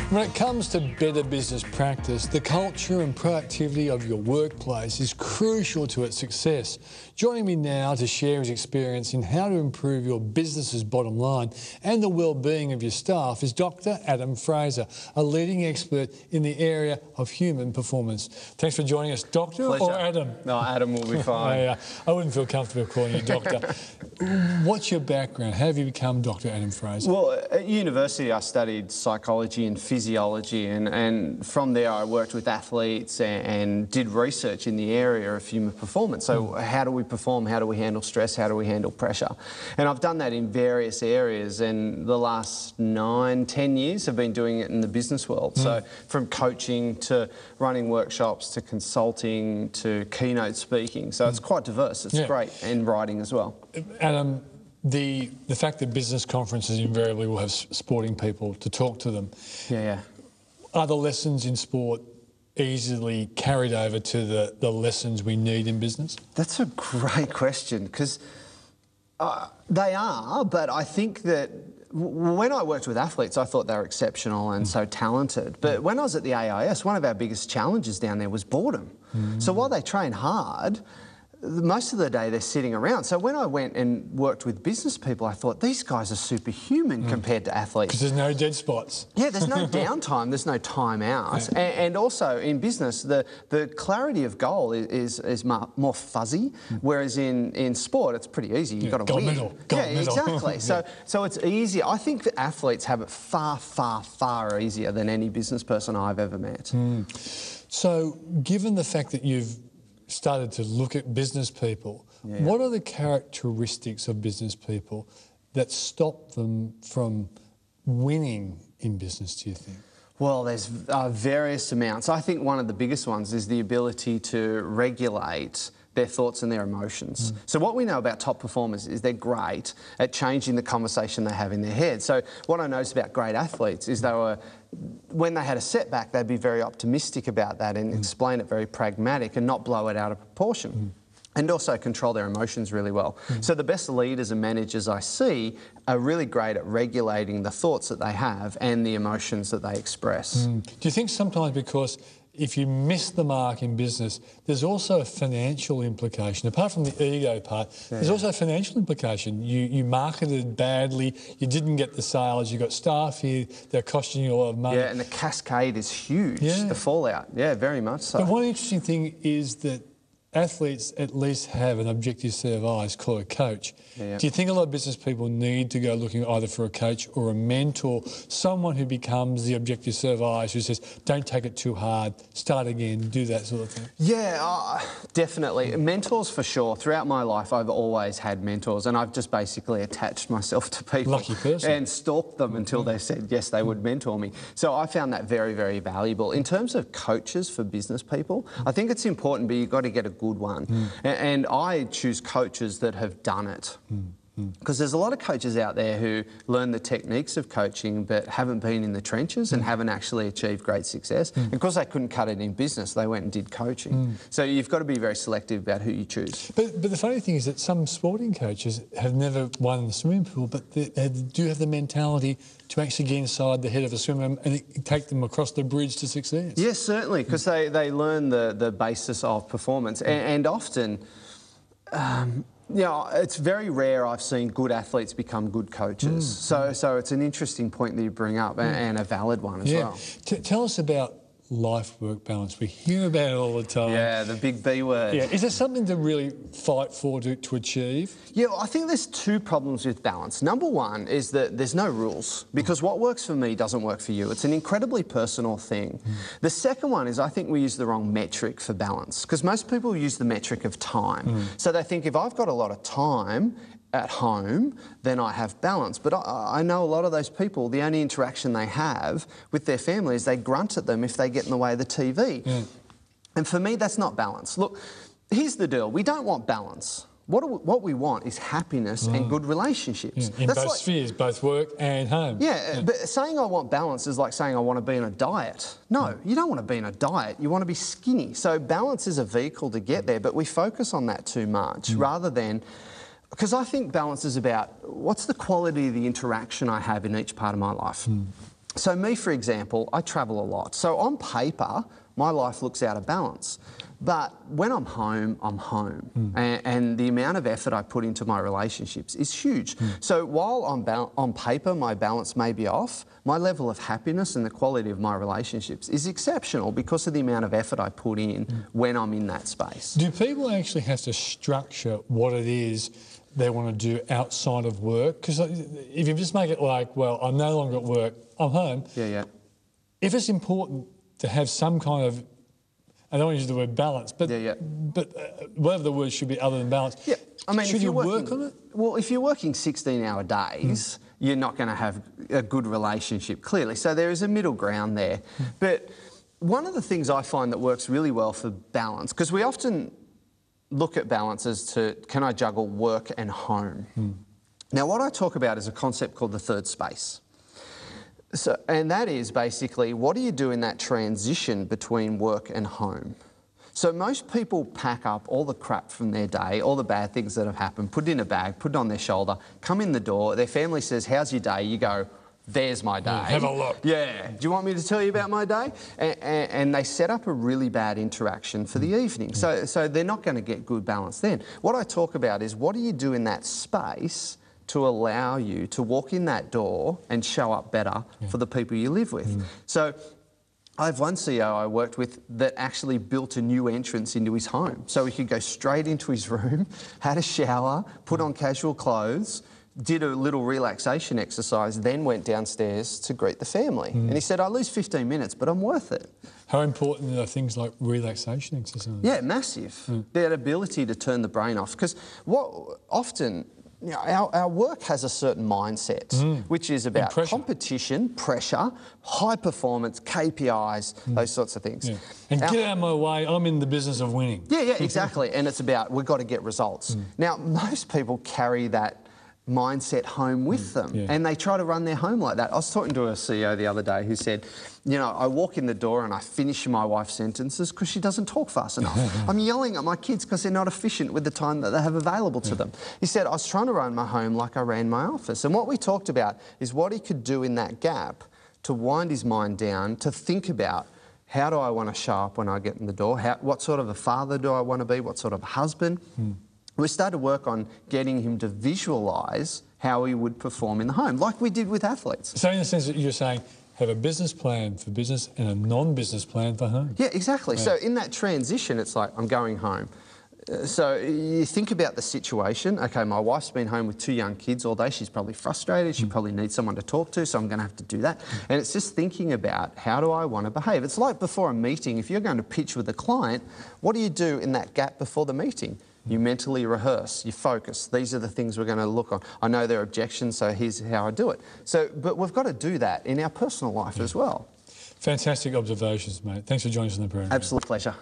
When it comes to better business practice, the culture and productivity of your workplace is crucial to its success. Joining me now to share his experience in how to improve your business's bottom line and the well-being of your staff is Dr. Adam Fraser, a leading expert in the area of human performance. Thanks for joining us, Doctor. Pleasure. Or Adam? No, Adam will be fine. I wouldn't feel comfortable calling you Doctor. What's your background? How have you become Dr. Adam Fraser? Well, at university I studied psychology and physiology, and from there I worked with athletes and did research in the area of human performance. So how do we perform? How do we handle stress? How do we handle pressure? And I've done that in various areas, and the last 9-10 years have been doing it in the business world. So from coaching to running workshops to consulting to keynote speaking. So it's quite diverse. It's great, and writing as well. Adam, the fact that business conferences invariably will have sporting people to talk to them. Are the lessons in sport easily carried over to the lessons we need in business? That's a great question, because they are, but I think that when I worked with athletes, I thought they were exceptional and so talented. But when I was at the AIS, one of our biggest challenges down there was boredom. So while they train hard, most of the day they're sitting around. So when I went and worked with business people, I thought, these guys are superhuman compared to athletes. Because there's no dead spots. Yeah, there's no downtime, there's no time out. And also in business, the clarity of goal is more fuzzy, whereas in sport it's pretty easy. You've got to win. Gold medal. Exactly. So it's easier. I think that athletes have it far, far, far easier than any business person I've ever met. So given the fact that you've started to look at business people, what are the characteristics of business people that stop them from winning in business, do you think? Well, there's various amounts. I think one of the biggest ones is the ability to regulate their thoughts and their emotions. So what we know about top performers is they're great at changing the conversation they have in their head. So what I noticed about great athletes is when they had a setback, they'd be very optimistic about that and explain it very pragmatic and not blow it out of proportion. And also control their emotions really well. So the best leaders and managers I see are really great at regulating the thoughts that they have and the emotions that they express. Do you think sometimes because if you miss the mark in business, there's also a financial implication? Apart from the ego part, there's also a financial implication. You marketed badly, you didn't get the sales, you got staff here, they're costing you a lot of money. Yeah, and the cascade is huge, the fallout. Yeah, very much so. But one interesting thing is that athletes at least have an objective set of eyes called a coach. Do you think a lot of business people need to go looking either for a coach or a mentor, someone who becomes the objective set of eyes, who says, don't take it too hard, start again, do that sort of thing? Yeah, definitely. Mentors for sure. Throughout my life, I've always had mentors, and I've just basically attached myself to people. Lucky person. And stalked them until they said, yes, they would mentor me. So I found that very, very valuable. In terms of coaches for business people, I think it's important, but you've got to get a good one. And I choose coaches that have done it. Because there's a lot of coaches out there who learn the techniques of coaching but haven't been in the trenches and haven't actually achieved great success. And of course, they couldn't cut it in business. They went and did coaching. So you've got to be very selective about who you choose. But the funny thing is that some sporting coaches have never won in the swimming pool, but they do have the mentality to actually get inside the head of a swimmer and take them across the bridge to success. Yes, certainly, because they learn the basis of performance. And often, you know, it's very rare I've seen good athletes become good coaches. So it's an interesting point that you bring up, and a valid one as well. Tell us about life-work balance. We hear about it all the time. Yeah, the big B word. Yeah, is it something to really fight for, to achieve? Yeah, I think there's two problems with balance. Number one is that there's no rules, because what works for me doesn't work for you. It's an incredibly personal thing. The second one is I think we use the wrong metric for balance, because most people use the metric of time. So they think if I've got a lot of time at home, then I have balance. But I know a lot of those people, the only interaction they have with their family is they grunt at them if they get in the way of the TV. And for me, that's not balance. Look, here's the deal. We don't want balance. What we want is happiness and good relationships. In both spheres, both work and home. But saying I want balance is like saying I want to be on a diet. No, you don't want to be on a diet. You want to be skinny. So balance is a vehicle to get there, but we focus on that too much rather than... Because I think balance is about what's the quality of the interaction I have in each part of my life. So me, for example, I travel a lot. So on paper, my life looks out of balance. But when I'm home, I'm home. And the amount of effort I put into my relationships is huge. So while on paper my balance may be off, my level of happiness and the quality of my relationships is exceptional because of the amount of effort I put in when I'm in that space. Do people actually have to structure what it is they want to do outside of work? Because if you just make it like, well, I'm no longer at work, I'm home. Yeah. If it's important to have some kind of, I don't want to use the word balance, but whatever the word should be other than balance. Yeah, I mean, should you work on it? Well, if you're working 16-hour days, you're not going to have a good relationship, clearly. So there is a middle ground there. But one of the things I find that works really well for balance, because we often look at balance as to, can I juggle work and home? Now, what I talk about is a concept called the third space. So, and that is basically, what do you do in that transition between work and home? So most people pack up all the crap from their day, all the bad things that have happened, put it in a bag, put it on their shoulder, come in the door, their family says, how's your day? You go, there's my day. Have a look. Yeah. Do you want me to tell you about my day? And they set up a really bad interaction for the evening. So they're not going to get good balance then. What I talk about is, what do you do in that space to allow you to walk in that door and show up better for the people you live with? So I have one CEO I worked with that actually built a new entrance into his home. So he could go straight into his room, had a shower, put on casual clothes, did a little relaxation exercise, then went downstairs to greet the family. And he said, I lose 15 minutes, but I'm worth it. How important are things like relaxation exercise? Yeah, massive. That ability to turn the brain off. Because what often, you know, our work has a certain mindset, which is about competition, pressure, high performance, KPIs, those sorts of things. And get out of my way, I'm in the business of winning. Yeah, exactly. And it's about, we've got to get results. Now, most people carry that mindset home with them, and they try to run their home like that. I was talking to a CEO the other day who said, you know, I walk in the door and I finish my wife's sentences because she doesn't talk fast enough. I'm yelling at my kids because they're not efficient with the time that they have available to them. He said, I was trying to run my home like I ran my office. And what we talked about is what he could do in that gap to wind his mind down, to think about, how do I want to show up when I get in the door? What sort of a father do I want to be? What sort of a husband? We started to work on getting him to visualise how he would perform in the home, like we did with athletes. So in the sense that you're saying, have a business plan for business and a non-business plan for home. Yeah, exactly. So in that transition, it's like, I'm going home. So you think about the situation. Okay, my wife's been home with 2 young kids all day. She's probably frustrated. She probably needs someone to talk to, so I'm going to have to do that. And it's just thinking about, how do I want to behave? It's like before a meeting. If you're going to pitch with a client, what do you do in that gap before the meeting? You mentally rehearse, you focus. These are the things we're going to look on. I know there are objections, so here's how I do it. So, but we've got to do that in our personal life as well. Fantastic observations, mate. Thanks for joining us on the program. Absolute pleasure.